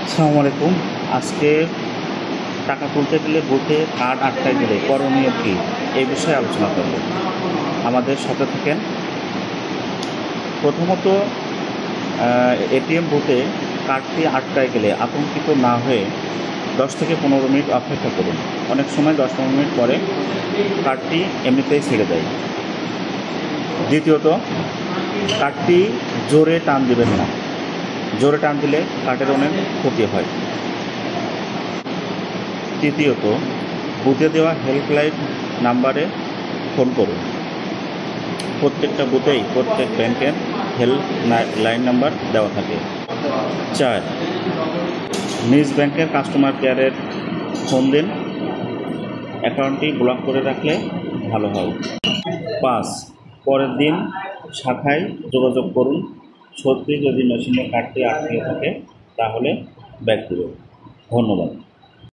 আসসালামু আলাইকুম। আজকে টাকা তুলতে গেলে বুথে কার্ড আটকায় গেলে করণীয় কী, এই বিষয়ে আলোচনা করব। আমাদের সাথে থাকেন। প্রথমত এটিএম বুথে কার্ডটি আটকায় গেলে আতঙ্কিত না হয়ে 10 থেকে 15 মিনিট অপেক্ষা করুন। অনেক সময় 10-15 মিনিট পরে কার্ডটি এমনিতেই ছেড়ে দেয়। দ্বিতীয়ত, কার্ডটি জোরে টান দিবেন না। জোরে টান দিলে কার্ডের অনেক ক্ষতি হয়। তৃতীয়ত, বুথে দেওয়া হেল্পলাইন নাম্বারে ফোন করুন। প্রত্যেকটা বুথেই প্রত্যেক ব্যাংকের হেল্পলাইন নাম্বার দেওয়া থাকে। 4, নিজ ব্যাংকের কাস্টমার কেয়ারের ফোন দিন। অ্যাকাউন্টটি ব্লক করে রাখলে ভালো হয়। 5, পরের দিন শাখায় যোগাযোগ করুন। সত্যি যদি মেশিনে কার্ডটি আটকে থাকে তাহলে ব্যাক দেবে। ধন্যবাদ।